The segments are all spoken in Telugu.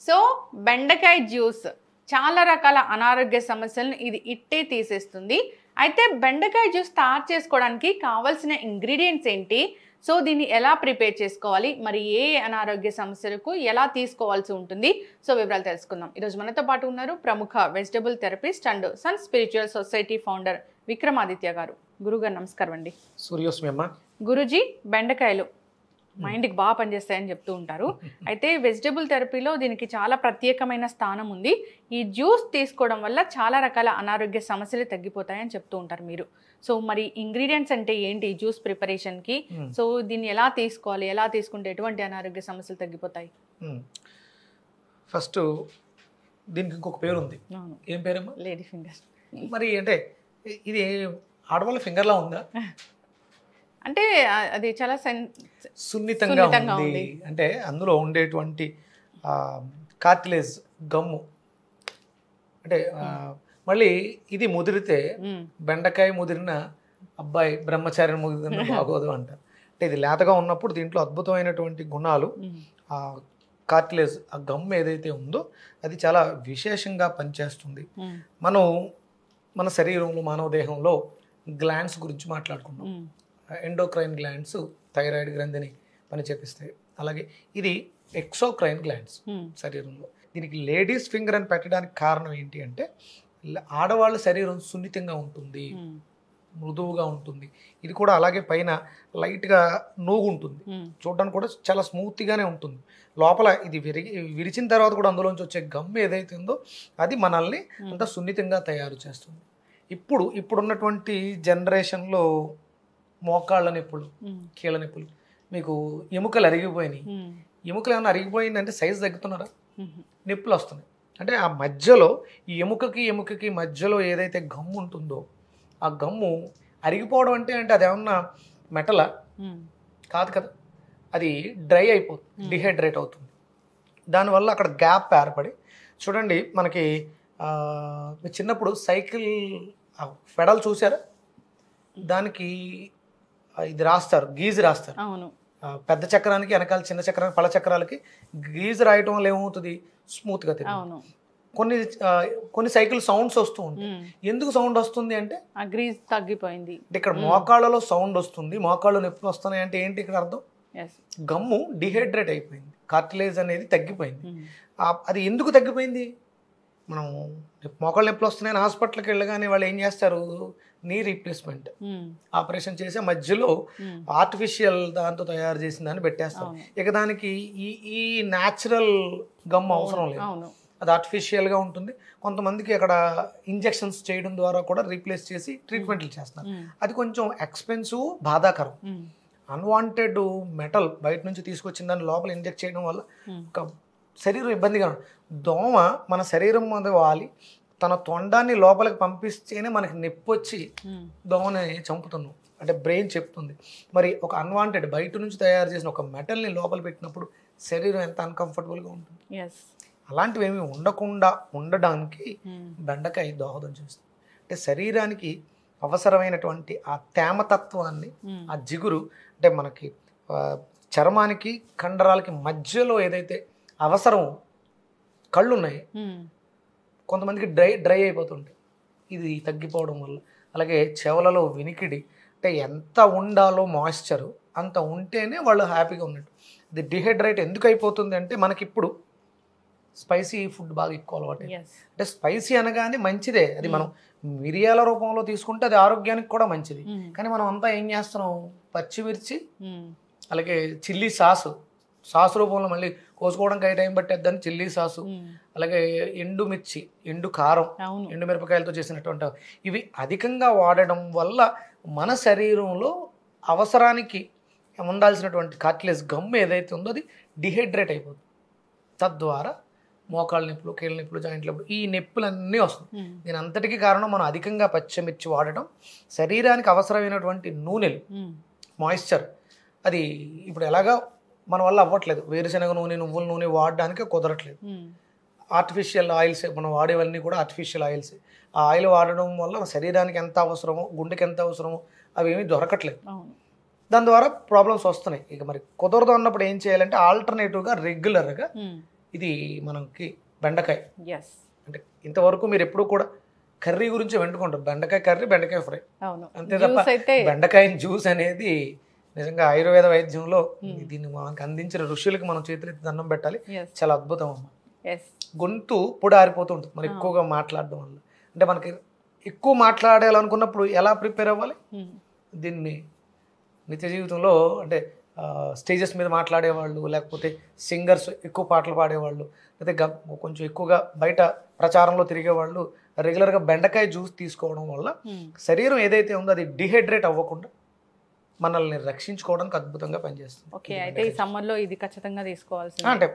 సో బెండకాయ జ్యూస్ చాలా రకాల అనారోగ్య సమస్యలను ఇది ఇట్టే తీసేస్తుంది. అయితే బెండకాయ జ్యూస్ తయారు చేసుకోవడానికి కావాల్సిన ఇంగ్రీడియంట్స్ ఏంటి, సో దీన్ని ఎలా ప్రిపేర్ చేసుకోవాలి, మరి ఏ అనారోగ్య సమస్యలకు ఎలా తీసుకోవాల్సి ఉంటుంది, సో వివరాలు తెలుసుకుందాం. ఈరోజు మనతో పాటు ఉన్నారు ప్రముఖ vegetable therapist and sun spiritual society founder Vikramaditya garu. గురుగారు నమస్కారం అండి. సూర్యోస్మి అమ్మ. గురుజీ, బెండకాయలు మైండ్కి బాగా పనిచేస్తాయని చెప్తూ ఉంటారు. అయితే వెజిటబుల్ థెరపీలో దీనికి చాలా ప్రత్యేకమైన స్థానం ఉంది. ఈ జ్యూస్ తీసుకోవడం వల్ల చాలా రకాల అనారోగ్య సమస్యలు తగ్గిపోతాయని చెప్తూ ఉంటారు మీరు. సో మరి ఇంగ్రీడియంట్స్ అంటే ఏంటి ఈ జ్యూస్ ప్రిపరేషన్కి, సో దీన్ని ఎలా తీసుకోవాలి, ఎలా తీసుకుంటే ఎటువంటి అనారోగ్య సమస్యలు తగ్గిపోతాయి? ఫస్ట్ దీనికి ఇంకొక పేరు ఉంది. ఏం పేరమ్మా? Lady finger. మరి అంటే ఇది ఆడవాళ్ళ ఫింగర్లా ఉందా? అంటే అది చాలా సున్నితంగా ఉంది. అంటే అందులో ఉండేటువంటి కార్టిలేజ్ గమ్ము, అంటే మళ్ళీ ఇది ముదిరితే బెండకాయ ముదిరిన అబ్బాయి బ్రహ్మచారిని ముదిరిన బాగోదు అంటారు. అంటే ఇది లేతగా ఉన్నప్పుడు దీంట్లో అద్భుతమైనటువంటి గుణాలు, ఆ కార్టిలేజ్ ఆ గమ్ ఏదైతే ఉందో అది చాలా విశేషంగా పనిచేస్తుంది. మనం మన శరీరంలో మానవ దేహంలో గ్లాండ్స్ గురించి మాట్లాడుకున్నాం. ఎండోక్రైన్ గ్లాండ్స్ థైరాయిడ్ గ్రంథిని పని చేపిస్తాయి. అలాగే ఇది ఎక్సోక్రైన్ గ్లాండ్స్ శరీరంలో. దీనికి లేడీస్ ఫింగర్ అని పెట్టడానికి కారణం ఏంటి అంటే ఆడవాళ్ళ శరీరం సున్నితంగా ఉంటుంది, మృదువుగా ఉంటుంది. ఇది కూడా అలాగే పైన లైట్గా నూగు ఉంటుంది, చూడడానికి కూడా చాలా స్మూత్గానే ఉంటుంది. లోపల ఇది విరిచిన తర్వాత కూడా అందులోంచి వచ్చే గమ్ ఏదైతే ఉందో అది మనల్ని అంత సున్నితంగా తయారు చేస్తుంది. ఇప్పుడున్నటువంటి జనరేషన్లో మోకాళ్ళ నొప్పులు, కీళ్ళ నొప్పులు, మీకు ఎముకలు అరిగిపోయినాయి. ఎముకలు ఏమైనా అరిగిపోయిందంటే సైజు తగ్గుతున్నారా? నొప్పులు వస్తున్నాయి. అంటే ఆ మధ్యలో ఈ ఎముకకి మధ్యలో ఏదైతే గమ్ము ఉంటుందో ఆ గమ్ము అరిగిపోవడం అంటే అది ఏమన్నా మెటలా? కాదు కదా, అది డ్రై అయిపోతుంది, డిహైడ్రేట్ అవుతుంది. దానివల్ల అక్కడ గ్యాప్ ఏర్పడి, చూడండి మనకి చిన్నప్పుడు సైకిల్ ఫెడల్ చూసారా, దానికి ఇది రాస్తారు, గీజు రాస్తారు. పెద్ద చక్రానికి వెనకాల చిన్న చక్రానికి పళ్ళ చక్రాలకి గీజు రాయటం వల్ల ఏమవుతుంది, స్మూత్గా తిరుగుతుంది. కొన్ని సైకిల్ సౌండ్స్ వస్తూ ఉంటాయి. ఎందుకు సౌండ్ వస్తుంది అంటే గ్రీజ్ తగ్గిపోయింది. ఇక్కడ మోకాళ్ళలో సౌండ్ వస్తుంది, మోకాళ్ళు నొప్పులు వస్తున్నాయి అంటే ఏంటి ఇక్కడ అర్థం? గమ్ము డిహైడ్రేట్ అయిపోయింది, కార్టిలేజ్ అనేది తగ్గిపోయింది. అది ఎందుకు తగ్గిపోయింది? మనం మోకాళ్ళు నొప్పులు వస్తున్నాయని హాస్పిటల్కి వెళ్ళగానే వాళ్ళు ఏం చేస్తారు, నీ రీప్లేస్మెంట్ ఆపరేషన్ చేసే మధ్యలో ఆర్టిఫిషియల్ దాంతో తయారు చేసిన దాన్ని పెట్టేస్తాం. ఇక దానికి ఈ న్యాచురల్ గమ్ అవసరం లేదు, అది ఆర్టిఫిషియల్గా ఉంటుంది. కొంతమందికి అక్కడ ఇంజెక్షన్స్ చేయడం ద్వారా కూడా రీప్లేస్ చేసి ట్రీట్మెంట్లు చేస్తున్నారు. అది కొంచెం ఎక్స్పెన్సివ్, బాధాకరం. అన్వాంటెడ్ మెటల్ బయట నుంచి తీసుకొచ్చిన దాన్ని లోపల ఇంజెక్ట్ చేయడం వల్ల ఒక శరీరం ఇబ్బందిగా ఉంటుంది. దోమ మన శరీరం మీద వాలి తన తొండాన్ని లోపలికి పంపిస్తేనే మనకి నొప్పి వచ్చి దోమని చంపుతున్నాం అంటే బ్రెయిన్ చెప్తుంది. మరి ఒక అన్వాంటెడ్ బయట నుంచి తయారు చేసిన ఒక మెటల్ని లోపల పెట్టినప్పుడు శరీరం ఎంత అన్కంఫర్టబుల్గా ఉంటుంది. అలాంటివి ఏమి ఉండకుండా ఉండడానికి బెండకాయ దోహదం చేస్తుంది. అంటే శరీరానికి అవసరమైనటువంటి ఆ తేమతత్వాన్ని, ఆ జిగురు, అంటే మనకి చర్మానికి కండరాలకి మధ్యలో ఏదైతే అవసరం, కళ్ళు ఉన్నాయి కొంతమందికి డ్రై అయిపోతుంటాయి, ఇది తగ్గిపోవడం వల్ల. అలాగే చెవులలో వినికిడి, అంటే ఎంత ఉండాలో మాయిశ్చరు అంత ఉంటేనే వాళ్ళు హ్యాపీగా ఉన్నట్టు. ఇది డిహైడ్రేట్ ఎందుకు అయిపోతుంది అంటే మనకి ఇప్పుడు స్పైసీ ఫుడ్ బాగా ఎక్కువ అలవాటు. అంటే స్పైసీ అనగానే మంచిదే, అది మనం మిరియాల రూపంలో తీసుకుంటే అది ఆరోగ్యానికి కూడా మంచిది. కానీ మనం అంతా ఏం చేస్తున్నాం, పచ్చిమిర్చి అలాగే చిల్లీ సాసు రూపంలో మళ్ళీ కోసుకోవడానికి టైం పట్టేద్దని చిల్లీ సాసు, అలాగే ఎండుమిర్చి, ఎండు కారం, ఎండు మిరపకాయలతో చేసినటువంటి ఇవి అధికంగా వాడడం వల్ల మన శరీరంలో అవసరానికి ఉండాల్సినటువంటి కార్టిలేజ్ గమ్ ఏదైతే ఉందో అది డిహైడ్రేట్ అయిపోతుంది. తద్వారా మోకాళ్ళ నొప్పులు, కీళ్ళ నొప్పులు, జాయింట్ నొప్పులు, ఈ నొప్పులన్నీ వస్తుంది. దీని అంతటికీ కారణం మనం అధికంగా పచ్చిమిర్చి వాడటం. శరీరానికి అవసరమైనటువంటి నూనెలు, మాయిశ్చర్, అది ఇప్పుడు ఎలాగా మన వల్ల అవ్వట్లేదు. వేరుశనగ నూనె, నువ్వుల నూనె వాడడానికి కుదరట్లేదు. ఆర్టిఫిషియల్ ఆయిల్స్ మనం వాడేవన్నీ కూడా ఆర్టిఫిషియల్ ఆయిల్స్. ఆ ఆయిల్ వాడడం వల్ల శరీరానికి ఎంత అవసరమో, గుండెకి ఎంత అవసరమో అవి ఏమీ దొరకట్లేదు. దాని ద్వారా ప్రాబ్లమ్స్ వస్తున్నాయి. ఇక మరి కుదరదు అన్నప్పుడు ఏం చేయాలంటే ఆల్టర్నేటివ్గా రెగ్యులర్గా ఇది మనకి బెండకాయ. ఎస్. అంటే ఇంతవరకు మీరు ఎప్పుడు కూడా కర్రీ గురించి వెంటుకుంటారు, బెండకాయ కర్రీ, బెండకాయ ఫ్రై, అవును. అంతే తప్ప జ్యూస్ అయితే బెండకాయ జ్యూస్ అనేది నిజంగా ఆయుర్వేద వైద్యంలో దీన్ని మనకు అందించిన ఋషులకి మనం చేతులెత్తి దండం పెట్టాలి. చాలా అద్భుతం అమ్మ. గొంతు పొడి ఆరిపోతూ ఉంటుంది మనం ఎక్కువగా మాట్లాడడం వల్ల. అంటే మనకి ఎక్కువ మాట్లాడాలనుకున్నప్పుడు ఎలా ప్రిపేర్ అవ్వాలి, దీన్ని నిత్య జీవితంలో అంటే స్టేజెస్ మీద మాట్లాడేవాళ్ళు, లేకపోతే సింగర్స్ ఎక్కువ పాటలు పాడేవాళ్ళు, లేకపోతే కొంచెం ఎక్కువగా బయట ప్రచారంలో తిరిగేవాళ్ళు రెగ్యులర్గా బెండకాయ జ్యూస్ తీసుకోవడం వల్ల శరీరం ఏదైతే ఉందో అది డిహైడ్రేట్ అవ్వకుండా మనల్ని రక్షించుకోవడానికి అద్భుతంగా పనిచేస్తుంది. ఓకే, అయితే ఈ సమ్మర్లో ఇది ఖచ్చితంగా తీసుకోవాల్సింది. అంటే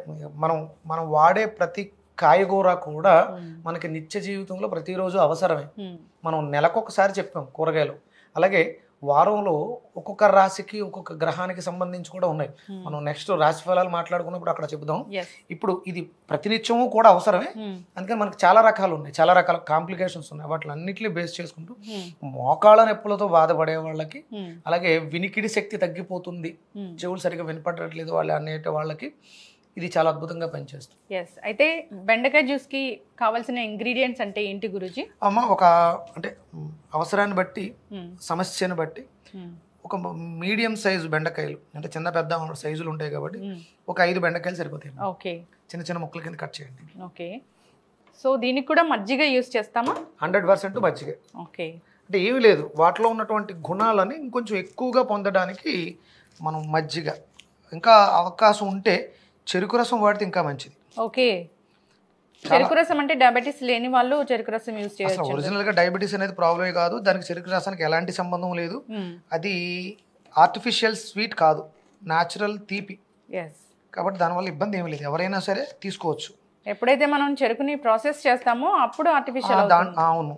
మనం వాడే ప్రతి కాయగూర కూడా మనకి నిత్య జీవితంలో ప్రతిరోజు అవసరమే. మనం నెలకొకసారి చెప్పాం కూరగాయలు. అలాగే వారంలో ఒక్కొక్క రాశికి ఒక్కొక్క గ్రహానికి సంబంధించి కూడా ఉన్నాయి. మనం నెక్స్ట్ రాశి ఫలాలు మాట్లాడుకున్నప్పుడు అక్కడ చెప్దాం. ఇప్పుడు ఇది ప్రతినిత్యము కూడా అవసరమే, అందుకని మనకు చాలా రకాలు ఉన్నాయి, చాలా రకాల కాంప్లికేషన్స్ ఉన్నాయి. వాటి అన్నింటినీ బేస్ చేసుకుంటూ మోకాళ్ళ నొప్పులతో బాధపడే వాళ్ళకి, అలాగే వినికిడి శక్తి తగ్గిపోతుంది, చెవులు సరిగ్గా వినపడట్లేదు వాళ్ళు అనేట వాళ్ళకి ఇది చాలా అద్భుతంగా పనిచేస్తుంది. ఎస్. అయితే బెండకాయ జ్యూస్కి కావాల్సిన ఇంగ్రీడియంట్స్ అంటే ఏంటి గురుజీ? అమ్మ అంటే అవసరాన్ని బట్టి, సమస్యను బట్టి ఒక మీడియం సైజు బెండకాయలు, అంటే చిన్న పెద్ద సైజులు ఉంటాయి కాబట్టి ఒక 5 బెండకాయలు సరిపోతాయి. ఓకే, చిన్న చిన్న ముక్కల కింద కట్ చేయండి. ఓకే. సో దీనికి కూడా మజ్జిగ యూస్ చేస్తామా? 100% మజ్జిగ. ఓకే. అంటే ఏమీ లేదు, వాటిలో ఉన్నటువంటి గుణాలని ఇంకొంచెం ఎక్కువగా పొందడానికి మనం మజ్జిగ, ఇంకా అవకాశం ఉంటే చెరుకు రసం వాడితే ఇంకా మంచిది. ఓకే, చెరుకు రసం అంటే డయాబెటీస్ లేని వాళ్ళు చెరుకు రసం యూస్ చేయొచ్చు. అసలు ఒరిజినల్గా డయాబెటీస్ అనేది ప్రాబ్లమే కాదు, దానికి చెరుకు రసానికి ఎలాంటి సంబంధం లేదు. అది ఆర్టిఫిషియల్ స్వీట్ కాదు, న్యాచురల్ తీపి. కాబట్టి దానివల్ల ఇబ్బంది ఏమీ లేదు, ఎవరైనా సరే తీసుకోవచ్చు. ఎప్పుడైతే మనం చెరుకుని ప్రాసెస్ చేస్తామో అప్పుడు ఆర్టిఫిషియల్. అవును.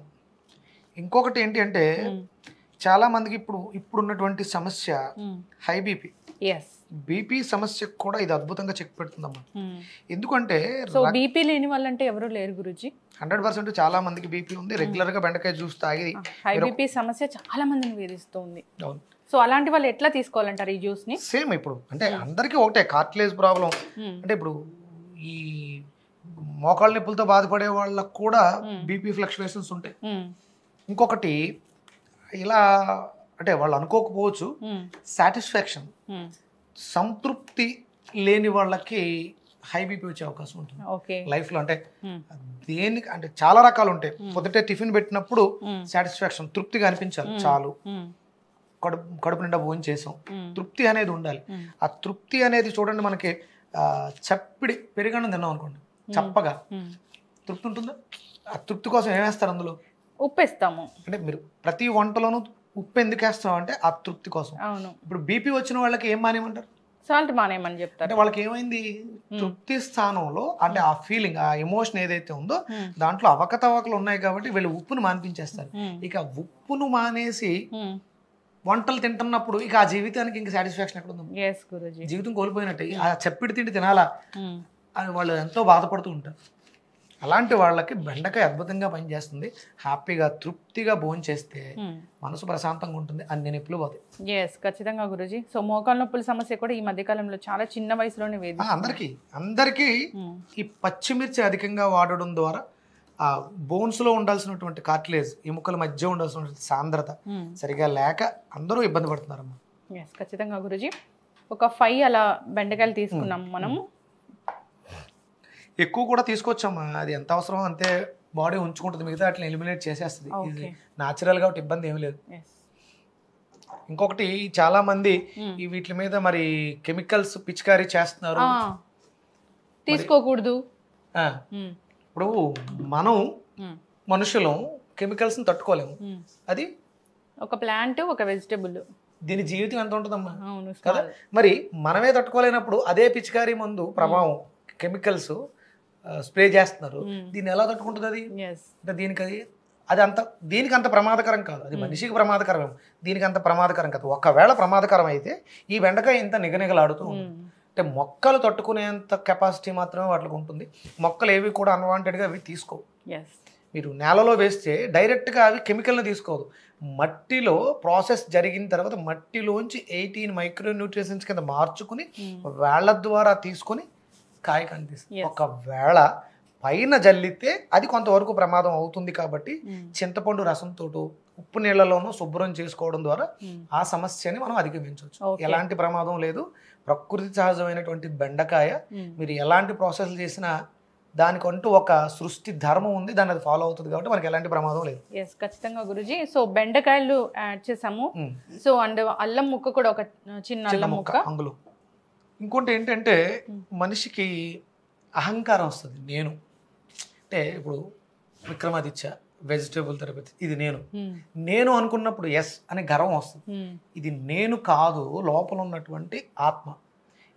ఇంకొకటి ఏంటి అంటే చాలా మందికి ఇప్పుడు ఉన్నటువంటి సమస్య హై బీపీ. బీపీ సమస్యకు కూడా ఇది అద్భుతంగా చెక్ పెడుతుందమ్మా. ఎందుకంటే బీపీ లేని వాళ్ళంటే ఎవరు లేరు గురుజీ. 100% చాలా మందికి బీపీ ఉంది, రెగ్యులర్ గా బెండకాయ జ్యూస్ తాగి. హై బీపీ సమస్య చాలా మందిని వేధిస్తుంది. సో అలాంటి వాళ్ళు ఎట్లా తీసుకోవాలంటారు ఈ జ్యూస్ ని? సేమ్ ఇప్పుడు అంటే అందరికీ ఒకటే కార్టిలేజ్ ప్రాబ్లం. అంటే ఇప్పుడు ఈ మోకాళ్ళ నొప్పులతో బాధపడే వాళ్ళకు కూడా బీపీ ఫ్లక్చువేషన్స్ ఉంటాయి. ఇంకొకటి ఇలా అంటే వాళ్ళు అనుకోకపోవచ్చు, సాటిస్ఫాక్షన్, సంతృప్తి లేని వాళ్ళకి హై బీపీ వచ్చే అవకాశం ఉంటుంది లైఫ్ లో. అంటే దేనికి అంటే చాలా రకాలు ఉంటాయి. పొద్దుటే టిఫిన్ పెట్టినప్పుడు సాటిస్ఫాక్షన్, తృప్తిగా అనిపించాలి, చాలు కడుపు నిండా భోజనం చేసాం, తృప్తి అనేది ఉండాలి. ఆ తృప్తి అనేది చూడండి, మనకి చప్పిడి పెరుగన్నం తిన్నాం అనుకోండి, చప్పగా తృప్తి ఉంటుందా? ఆ తృప్తి కోసం ఏమేస్తారు అందులో? ఉప్పు వేస్తాము. అంటే మీరు ప్రతి వంటలోనూ ఉప్పు ఎందుకు వేస్తాం అంటే ఆ తృప్తి కోసం. ఇప్పుడు బీపీ వచ్చిన వాళ్ళకి ఏం మానేయమంటారు? సాల్ట్ మానేయమని చెప్తారు. అంటే వాళ్ళకి ఏమైంది, తృప్తి స్థానంలో అంటే ఆ ఫీలింగ్, ఆ ఎమోషన్ ఏదైతే ఉందో దాంట్లో అవకతవకలు ఉన్నాయి కాబట్టి వీళ్ళు ఉప్పును మానిపించేస్తారు. ఇక ఉప్పును మానేసి వంటలు తింటున్నప్పుడు ఇక ఆ జీవితానికి ఇంకా సాటిస్ఫాక్షన్ ఎక్కడ ఉంది? జీవితం కోల్పోయినట్టు. ఆ చప్పిడి తిండి తినాలా అని వాళ్ళు ఎంతో బాధపడుతూ ఉంటారు. అలాంటి వాళ్ళకి బెండకాయ అద్భుతంగా పనిచేస్తుంది. హ్యాపీగా తృప్తిగా భోజనం చేస్తే మనసు ప్రశాంతంగా ఉంటుంది, అన్ని నొప్పులు పోతాయి. ఖచ్చితంగా గురూజీ. సో మోకాళ్ళ నొప్పుల సమస్య కూడా ఈ మధ్య కాలంలో చాలా చిన్న వయసులోనే అందరికీ ఈ పచ్చిమిర్చి అధికంగా వాడడం ద్వారా ఆ బోన్స్ లో ఉండాల్సినటువంటి కార్టిలేజ్, ఎముకల మధ్య ఉండాల్సినటువంటి సాంద్రత సరిగా లేక అందరూ ఇబ్బంది పడుతున్నారమ్మా. ఖచ్చితంగా గురూజీ. ఒక 5 అలా బెండకాయలు తీసుకున్నాం మనము. ఎక్కువ కూడా తీసుకోవచ్చమ్మా, అది ఎంత అవసరమో అంతే బాడీ ఉంచుకుంటుంది, మిగతా అట్లా ఎలిమినేట్ చేసేస్తుంది. ఇది న్యాచురల్ కాబట్టి ఇబ్బంది ఏమి లేదు. ఇంకొకటి చాలా మంది ఈ వీటి మీద మరి కెమికల్స్ పిచికారీ చేస్తున్నారు, తీసుకోకూడదు. ఇప్పుడు మనం మనుషులం కెమికల్స్ ని తట్టుకోలేము, అది ఒక ప్లాంట్ ఒక వెజిటబుల్, దీని జీవితం ఎంత ఉంటుందమ్మా కదా. మరి మనమే తట్టుకోలేనప్పుడు అదే పిచికారీ మందు ప్రభావం, కెమికల్స్ స్ప్రే చేస్తున్నారు, దీన్ని ఎలా తట్టుకుంటుంది అది? అంటే దీనికి అంత ప్రమాదకరం కాదు, అది మనిషికి ప్రమాదకరమేమో, దీనికి అంత ప్రమాదకరం కాదు. ఒకవేళ ప్రమాదకరం అయితే ఈ బెండకాయ ఇంత నిగనిగలాడుతూ ఉంటుంది. అంటే మొక్కలు తట్టుకునేంత కెపాసిటీ మాత్రమే వాటికి ఉంటుంది. మొక్కలు ఏవి కూడా అన్వాంటెడ్గా అవి తీసుకోవు. మీరు నేలలో వేస్తే డైరెక్ట్గా అవి కెమికల్ని తీసుకోదు, మట్టిలో ప్రాసెస్ జరిగిన తర్వాత మట్టిలోంచి 18 మైక్రో న్యూట్రిషన్స్ కింద మార్చుకుని వేళ్ల ద్వారా తీసుకొని కాయ కనిపిస్తుంది. ఒకవేళ పైన జల్లితే అది కొంతవరకు ప్రమాదం అవుతుంది కాబట్టి చింతపండు రసంతో ఉప్పు నీళ్లలోనూ శుభ్రం చేసుకోవడం ద్వారా ఆ సమస్యని మనం అధిగమించవచ్చు. ఎలాంటి ప్రమాదం లేదు. ప్రకృతి సహజమైనటువంటి బెండకాయ మీరు ఎలాంటి ప్రాసెస్ చేసినా దానికంటూ ఒక సృష్టి ధర్మం ఉంది, దాన్ని అది ఫాలో అవుతుంది కాబట్టి మనకి ఎలాంటి ప్రమాదం లేదు. ఎస్, ఖచ్చితంగా గురుజీ. సో బెండకాయలు యాడ్ చేసాము. సో అండ్ అల్లం ముక్క కూడా ఒక చిన్న అల్లం ముక్క అందులో. ఇంకోటి ఏంటంటే మనిషికి అహంకారం వస్తుంది. నేను అంటే ఇప్పుడు విక్రమాదిత్య వెజిటేబుల్ థెరపీ, ఇది నేను అనుకున్నప్పుడు ఎస్ అనే గర్వం వస్తుంది. ఇది నేను కాదు, లోపల ఉన్నటువంటి ఆత్మ.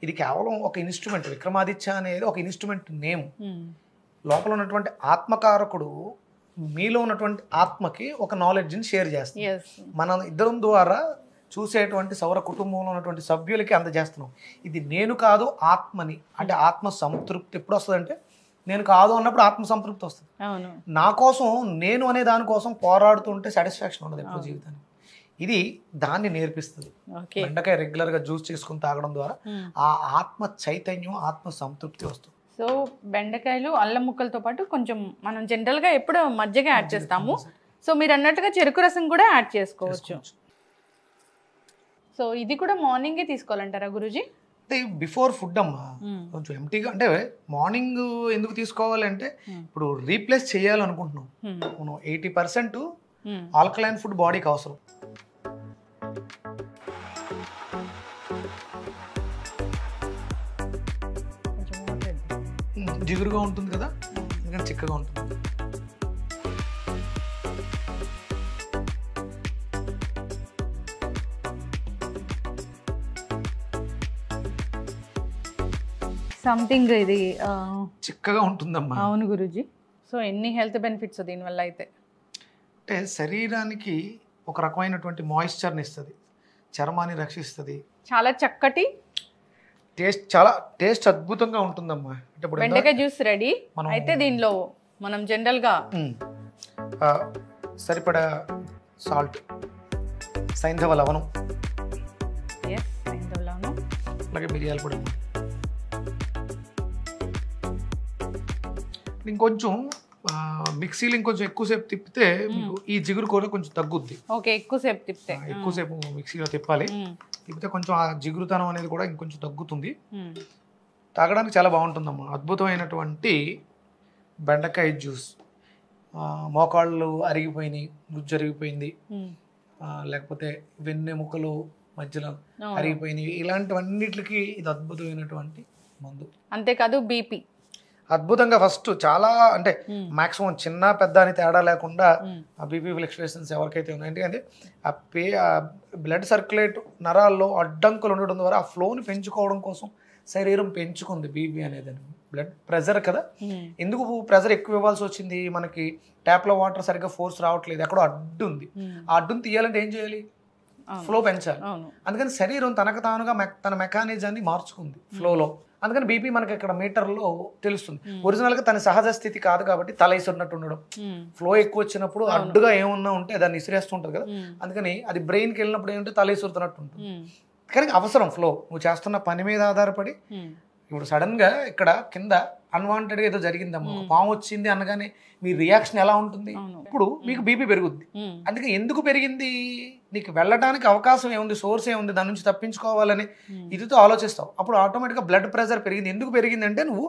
ఇది కేవలం ఒక ఇన్స్ట్రుమెంట్. విక్రమాదిత్య అనేది ఒక ఇన్స్ట్రుమెంట్ నేమ్. లోపల ఉన్నటువంటి ఆత్మకారకుడు మీలో ఉన్నటువంటి ఆత్మకి ఒక నాలెడ్జ్ని షేర్ చేస్తాం. మన ఇద్దరం ద్వారా చూసేటువంటి సౌర కుటుంబంలో ఉన్నటువంటి సభ్యులకి అందజేస్తున్నాం. ఇది నేను కాదు, ఆత్మని. అంటే ఆత్మ సంతృప్తి ఎప్పుడు వస్తుంది అంటే నేను కాదు అన్నప్పుడు ఆత్మ సంతృప్తి వస్తుంది. నా కోసం నేను అనే దానికోసం పోరాడుతుంటే సాటిస్ఫాక్షన్ ఉండదు ఎప్పుడు జీవితానికి. ఇది దాన్ని నేర్పిస్తుంది. బెండకాయ రెగ్యులర్గా జ్యూస్ చేసుకుని తాగడం ద్వారా ఆ ఆత్మ చైతన్యం, ఆత్మ సంతృప్తి వస్తుంది. సో బెండకాయలు అల్లం ముక్కలతో పాటు కొంచెం మనం జనరల్గా ఎప్పుడు మజ్జిగ యాడ్ చేస్తాము. సో మీరు అన్నట్టుగా చెరుకు రసం కూడా యాడ్ చేసుకోవచ్చు. సో ఇది కూడా మార్నింగే తీసుకోవాలంటారా గురూజీ? అంటే బిఫోర్ ఫుడ్ అమ్మా, కొంచెం ఎంటీగా. అంటే మార్నింగ్ ఎందుకు తీసుకోవాలంటే ఇప్పుడు రీప్లేస్ చేయాలనుకుంటున్నాం మనం. 80% ఆల్కలైన్ ఫుడ్ బాడీకి అవసరం. జిగురుగా ఉంటుంది కదా, ఎందుకంటే చిక్కగా ఉంటుంది. సంథింగ్ ఇది చిక్కగా ఉంటుందమ్మా. అవును గురూజీ. సో ఎన్ని హెల్త్ బెనిఫిట్స్ దీనివల్ల అయితే అంటే శరీరానికి ఒక రకమైనటువంటి మాయిశ్చర్ని ఇస్తుంది, చర్మాన్ని రక్షిస్తుంది. చాలా చక్కటి టేస్ట్, చాలా టేస్ట్ అద్భుతంగా ఉంటుందమ్మా. అంటే ఇప్పుడు బెండకాయ జ్యూస్ రెడీ. అయితే దీనిలో మనం జనరల్గా సరిపడా సాల్ట్, సైంధవ లవణం, అలాగే మిరియాల పొడి. ఇంకొంచెం మిక్సీలో ఇంకొంచెం ఎక్కువసేపు తిప్పితే మీకు ఈ జిగురు కూడా కొంచెం తగ్గుద్ది. ఓకే, ఎక్కువసేపు తిప్పితే, ఎక్కువసేపు మిక్సీలో తిప్పాలి. తిప్పితే కొంచెం ఆ జిగురుతనం అనేది కూడా ఇంకొంచెం తగ్గుతుంది. తాగడానికి చాలా బాగుంటుందమ్మా. అద్భుతమైనటువంటి బెండకాయ జ్యూస్. మోకాళ్ళు అరిగిపోయినాయి, గుజ్జు అరిగిపోయింది, లేకపోతే వెన్నెముకలు మధ్యలో అరిగిపోయినాయి, ఇలాంటివన్నిటికి ఇది అద్భుతమైనటువంటి మందు. అంతేకాదు బీపీ అద్భుతంగా ఫస్ట్ చాలా అంటే మాక్సిమం చిన్న పెద్ద అని తేడా లేకుండా ఆ బీపీ ఫ్లక్చువేషన్స్ ఎవరికైతే ఉన్నాయి, ఎందుకంటే ఆ బ్లడ్ సర్క్యులేట్ నరాల్లో అడ్డంకులు ఉండడం ద్వారా ఆ ఫ్లోని పెంచుకోవడం కోసం శరీరం పెంచుకుంది బీపీ అనేది. బ్లడ్ ప్రెజర్ కదా, ఎందుకు ప్రెజర్ ఎక్కువ ఇవ్వాల్సి వచ్చింది? మనకి ట్యాప్లో వాటర్ సరిగ్గా ఫోర్స్ రావట్లేదు, ఎక్కడో అడ్డు ఉంది. ఆ అడ్డుని తీయాలంటే ఏం చేయాలి? ఫ్లో పెంచాలి. అందుకని శరీరం తనకు తానుగా తన మెకానిజాన్ని మార్చుకుంది ఫ్లోలో. అందుకని బీపీ మనకి ఇక్కడ మీటర్లో తెలుస్తుంది. ఒరిజినల్గా తన సహజ స్థితి కాదు కాబట్టి తల ఇసున్నట్టు ఉండడం, ఫ్లో ఎక్కువ వచ్చినప్పుడు అడ్డుగా ఏమున్నా ఉంటే దాన్ని ఇసిరేస్తుంటుంది కదా. అందుకని అది బ్రెయిన్కి వెళ్ళినప్పుడు ఏంటంటే తల ఇసురుతున్నట్టు ఉంటుంది. కానీ అవసరం ఫ్లో. నువ్వు చేస్తున్న పని మీద ఆధారపడి ఇప్పుడు సడన్గా ఇక్కడ కింద అన్వాంటెడ్గా ఏదో జరిగిందమ్మా, ఒక పాము వచ్చింది అనగానే మీ రియాక్షన్ ఎలా ఉంటుంది? ఇప్పుడు మీకు బీపీ పెరుగుద్ది. అందుకే ఎందుకు పెరిగింది? నీకు వెళ్ళడానికి అవకాశం ఏముంది, సోర్స్ ఏముంది, దాని నుంచి తప్పించుకోవాలని ఇదితో ఆలోచిస్తావు. అప్పుడు ఆటోమేటిక్గా బ్లడ్ ప్రెషర్ పెరిగింది. ఎందుకు పెరిగింది అంటే నువ్వు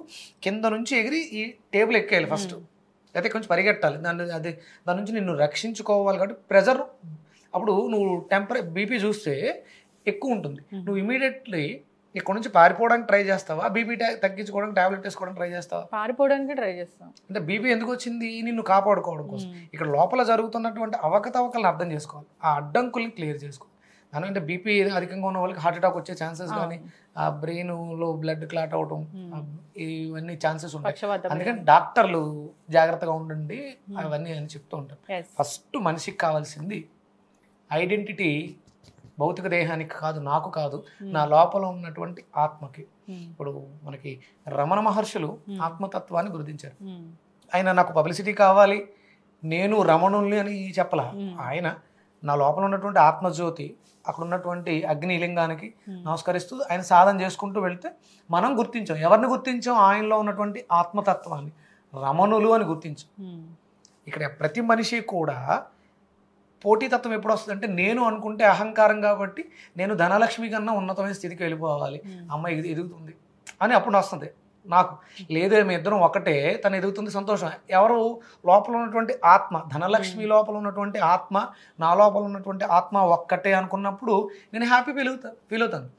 కింద నుంచి ఎగిరి ఈ టేబుల్ ఎక్కేయాలి ఫస్ట్, అయితే కొంచెం పరిగెట్టాలి. దాని నుంచి నిన్ను రక్షించుకోవాలి కాబట్టి ప్రెషర్. అప్పుడు నువ్వు బీపీ చూస్తే ఎక్కువ ఉంటుంది, నువ్వు ఇమీడియట్లీ ఇక్కడ నుంచి పారిపోవడానికి ట్రై చేస్తావా, బీపీ తగ్గించుకోవడానికి టాబ్లెట్ వేసుకోవడానికి ట్రై చేస్తావా? పారిపోవడానికి ట్రై చేస్తాం. అంటే బీపీ ఎందుకు వచ్చింది? నిన్ను కాపాడుకోవడం కోసం. ఇక్కడ లోపల జరుగుతున్నటువంటి అవకతవకలను అర్థం చేసుకోవాలి, ఆ అడ్డంకుల్ని క్లియర్ చేసుకోవాలి. దానికంటే బీపీ అధికంగా ఉన్న వాళ్ళకి హార్ట్ అటాక్ వచ్చే ఛాన్సెస్ కానీ, ఆ బ్రెయిన్లో బ్లడ్ క్లాట్ అవడం, ఇవన్నీ ఛాన్సెస్ ఉంటాయి. అందుకని డాక్టర్లు జాగ్రత్తగా ఉండండి అవన్నీ అని చెప్తూ ఉంటారు. ఫస్ట్ మనిషికి కావాల్సింది ఐడెంటిటీ. భౌతిక దేహానికి కాదు, నాకు కాదు, నా లోపల ఉన్నటువంటి ఆత్మకి. ఇప్పుడు మనకి రమణ మహర్షులు ఆత్మతత్వాన్ని గుర్తించారు. ఆయన నాకు పబ్లిసిటీ కావాలి, నేను రమణుల్ని అని చెప్పలా. ఆయన నా లోపల ఉన్నటువంటి ఆత్మజ్యోతి అక్కడ ఉన్నటువంటి అగ్నిలింగానికి నమస్కరిస్తూ ఆయన సాధన చేసుకుంటూ వెళ్తే మనం గుర్తించాం. ఎవరిని గుర్తించాం? ఆయనలో ఉన్నటువంటి ఆత్మతత్వాన్ని, రమణులు అని గుర్తించాం. ఇక్కడ ప్రతి మనిషి కూడా పోటీతత్వం ఎప్పుడు వస్తుంది అంటే, నేను అనుకుంటే అహంకారం కాబట్టి నేను ధనలక్ష్మి కన్నా ఉన్నతమైన స్థితికి వెళ్ళిపోవాలి, అమ్మాయి ఎదుగుతుంది అని అప్పుడు వస్తుంది. నాకు లేదు, మీ ఇద్దరం ఒకటే, తను ఎదుగుతుంది, సంతోషం. ఎవరు లోపల ఉన్నటువంటి ఆత్మ, ధనలక్ష్మి లోపల ఉన్నటువంటి ఆత్మ, నా లోపల ఉన్నటువంటి ఆత్మ ఒక్కటే అనుకున్నప్పుడు నేను హ్యాపీ ఫీల్ అవుతాను.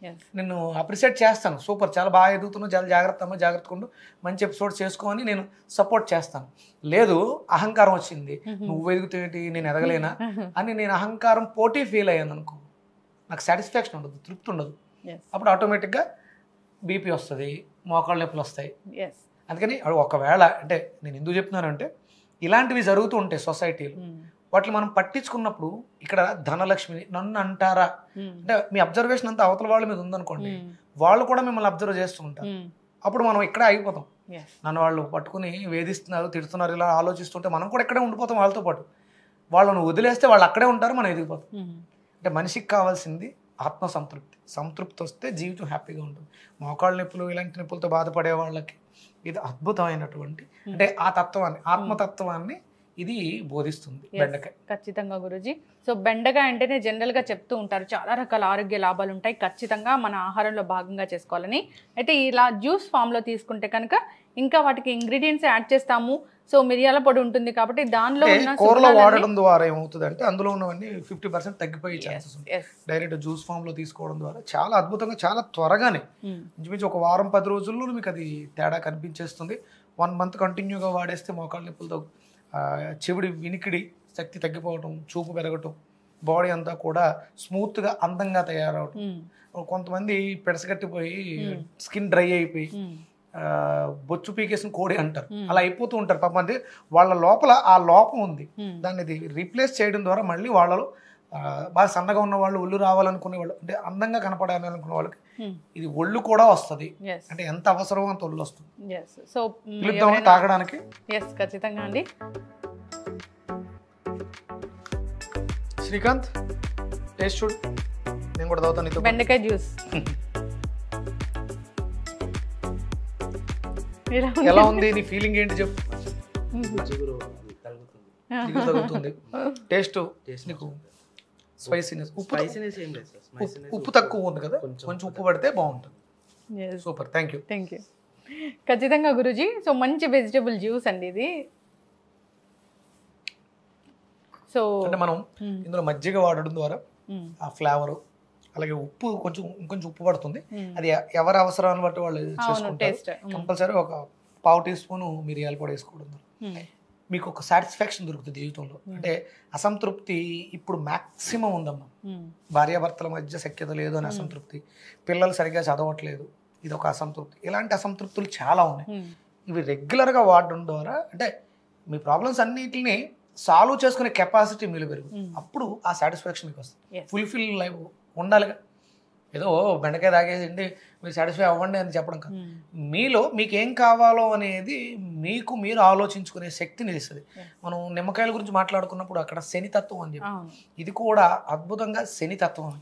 నేను అప్రిషియేట్ చేస్తాను. సూపర్, చాలా బాగా ఎదుగుతున్నావు, చాలా జాగ్రత్తగా ఉండు, మంచి ఎపిసోడ్స్ చేసుకోని నేను సపోర్ట్ చేస్తాను. లేదు, అహంకారం వచ్చింది, నువ్వు ఎదుగుతేంటి, నేను ఎదగలేనా అని నేను అహంకారం పోటీ ఫీల్ అయ్యాను అనుకో, నాకు సాటిస్ఫాక్షన్ ఉండదు, తృప్తి ఉండదు. అప్పుడు ఆటోమేటిక్గా బీపీ వస్తుంది, మోకాళ్ళ నొప్పులు వస్తాయి. అందుకని ఒకవేళ అంటే నేను ఎందుకు చెప్తున్నానంటే, ఇలాంటివి జరుగుతూ ఉంటాయి సొసైటీలో, వాటిని మనం పట్టించుకున్నప్పుడు ఇక్కడ ధనలక్ష్మిని నన్ను అంటారా అంటే, మీ అబ్జర్వేషన్ అంతా అవతల వాళ్ళ మీద ఉందనుకోండి, వాళ్ళు కూడా మిమ్మల్ని అబ్జర్వ్ చేస్తూ ఉంటారు. అప్పుడు మనం ఇక్కడే ఆగిపోతాం. నన్ను వాళ్ళు పట్టుకుని వేధిస్తున్నారు, తిడుతున్నారు, ఇలా ఆలోచిస్తుంటే మనం కూడా ఇక్కడే ఉండిపోతాం వాళ్ళతో పాటు. వాళ్ళను వదిలేస్తే వాళ్ళు అక్కడే ఉంటారు, మనం ఎదిగిపోతాం. అంటే మనిషికి కావాల్సింది ఆత్మ సంతృప్తి వస్తే జీవితం హ్యాపీగా ఉంటుంది. మోకాళ్ళ నొప్పులు, ఇలాంటి నొప్పులతో బాధపడే వాళ్ళకి ఇది అద్భుతమైనటువంటి అంటే ఆ తత్వాన్ని, ఆత్మతత్వాన్ని ఇది బోధిస్తుంది బెండకాయ. ఖచ్చితంగా గురూజీ. సో బెండకాయ అంటేనే జనరల్గా చెప్తూ ఉంటారు చాలా రకాల ఆరోగ్య లాభాలు ఉంటాయి, ఖచ్చితంగా మన ఆహారంలో భాగంగా చేసుకోవాలని. అయితే ఇలా జ్యూస్ ఫామ్లో తీసుకుంటే కనుక ఇంకా వాటికి ఇంగ్రీడియంట్స్ యాడ్ చేస్తాము. సో మిరియాల పొడి ఉంటుంది కాబట్టి దానిలో కూరలో వాడడం ద్వారా ఏమవుతుంది అంటే, అందులో ఉన్నవన్నీ 50% తగ్గిపోయే ఛాన్సెస్ ఉంటాయి. డైరెక్ట్ జ్యూస్ ఫామ్ లో తీసుకోవడం ద్వారా చాలా అద్భుతంగా, చాలా త్వరగానే, ఇంచుమించు ఒక వారం 10 రోజుల్లో మీకు అది తేడా కనిపించేస్తుంది. 1 మంత్ కంటిన్యూగా వాడేస్తే మోకాళ్ళ నొప్పులతో చెవిడి వినికిడి శక్తి తగ్గిపోవటం, చూపు పెరగటం, బాడీ అంతా కూడా స్మూత్గా అందంగా తయారవటం. కొంతమంది పెడసగట్టిపోయి స్కిన్ డ్రై అయిపోయి బొచ్చు పీకేసిన కోడి అంటారు, అలా అయిపోతూ ఉంటారు పాపం. అంటే వాళ్ళ లోపల ఆ లోపం ఉంది, దాన్ని రీప్లేస్ చేయడం ద్వారా మళ్ళీ వాళ్ళలో బాగా సన్నగా ఉన్న వాళ్ళు, ఒళ్ళు రావాలనుకునే వాళ్ళు, అంటే అందంగా కనపడాలి అనుకునే వాళ్ళకి ఇది ఒళ్ళు కూడా వస్తుంది. అంటే ఎంత అవసరమో అంత ఒళ్ళు వస్తుంది. సో తాగడానికి ఖచ్చితంగా అండి. శ్రీకాంత్, టేస్ట్ చూడు, నేను కూడా తాగుతాను బెండకాయ జ్యూస్. ఎలా ఉంది నీ ఫీలింగ్ ఏంటి చెప్పు. తగ్గుతుంది టేస్ట్, నీకు స్పైసీనెస్, ఉప్పు తక్కువ ఉంది కదా, కొంచెం ఉప్పు పడితే బాగుంటుంది. Super, thank you. ఖచ్చితంగా గురూజీ. సో మంచి వెజిటబుల్ జ్యూస్ అండి ఇది. సో అంటే మనం ఇందులో మజ్జిగ వాడడం ద్వారా ఆ ఫ్లేవర్, అలాగే ఉప్పు ఇంకొంచెం ఉప్పు పడుతుంది. అది ఎవరి అవసరాన్ని బట్టి వాళ్ళు చేసుకుంటారు. కంపల్సరీ ఒక 1/2 టీ స్పూన్ మిరియాల పొడి వేసుకోవడం ద్వారా మీకు ఒక సాటిస్ఫాక్షన్ దొరుకుతుంది జీవితంలో. అంటే అసంతృప్తి ఇప్పుడు మ్యాక్సిమం ఉందమ్మా. భార్యాభర్తల మధ్య సఖ్యత లేదు అని అసంతృప్తి, పిల్లలు సరిగ్గా చదవట్లేదు, ఇది ఒక అసంతృప్తి. ఇలాంటి అసంతృప్తులు చాలా ఉన్నాయి. ఇవి రెగ్యులర్గా వాడడం ద్వారా అంటే మీ ప్రాబ్లమ్స్ అన్నిటిని సాల్వ్ చేసుకునే కెపాసిటీ మీలో పెరుగుతుంది. అప్పుడు ఆ సాటిస్ఫాక్షన్ మీకు వస్తుంది. ఫుల్ఫిల్ లైఫ్ ఉండాలిగా. ఏదో బెండకాయ తాగేసిండి మీరు సాటిస్ఫై అవ్వండి అని చెప్పడం కాదు. మీలో మీకు ఏం కావాలో అనేది మీరు ఆలోచించుకునే శక్తిని ఇస్తుంది. మనం నిమ్మకాయల గురించి మాట్లాడుకున్నప్పుడు అక్కడ శనితత్వం అని చెప్పి, ఇది కూడా అద్భుతంగా శనితత్వం.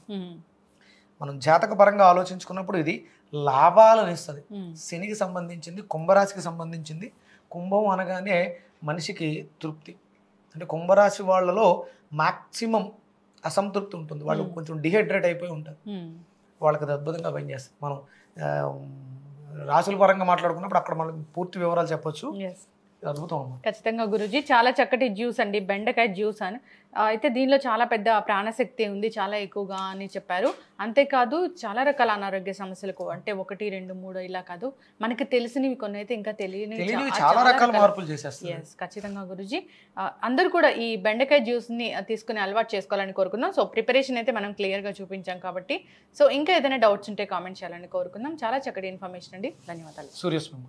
మనం జాతక పరంగా ఆలోచించుకున్నప్పుడు ఇది లాభాలను ఇస్తుంది. శనికి సంబంధించింది, కుంభరాశికి సంబంధించింది. కుంభం అనగానే మనిషికి తృప్తి. అంటే కుంభరాశి వాళ్ళలో మ్యాక్సిమం అసంతృప్తి ఉంటుంది. వాళ్ళు కొంచెం డిహైడ్రేట్ అయిపోయి ఉంటారు. వాళ్ళకి అది అద్భుతంగా పనిచేస్తుంది. మనం రాసుల పరంగా మాట్లాడుకున్నప్పుడు అక్కడ మనం పూర్తి వివరాలు చెప్పొచ్చు. అద్భుతం. ఖచ్చితంగా గురూజీ. చాలా చక్కటి జ్యూస్ అండి బెండకాయ జ్యూస్ అని. అయితే దీనిలో చాలా పెద్ద ప్రాణశక్తి ఉంది, చాలా ఎక్కువగా అని చెప్పారు. అంతేకాదు చాలా రకాల అనారోగ్య సమస్యలకు, అంటే 1, 2, 3 ఇలా కాదు, మనకి తెలిసినవి కొన్ని అయితే ఇంకా తెలియని చాలా రకాల మార్పులు చేసేస్తారు. ఖచ్చితంగా గురూజీ. అందరూ కూడా ఈ బెండకాయ జ్యూస్ని తీసుకుని అలవాటు చేసుకోవాలని కోరుకుందాం. సో ప్రిపరేషన్ అయితే మనం క్లియర్గా చూపించాం కాబట్టి, సో ఇంకా ఏదైనా డౌట్స్ ఉంటే కామెంట్ చేయాలని కోరుకుందాం. చాలా చక్కటి ఇన్ఫర్మేషన్ అండి, ధన్యవాదాలు. సూర్యస్వామి.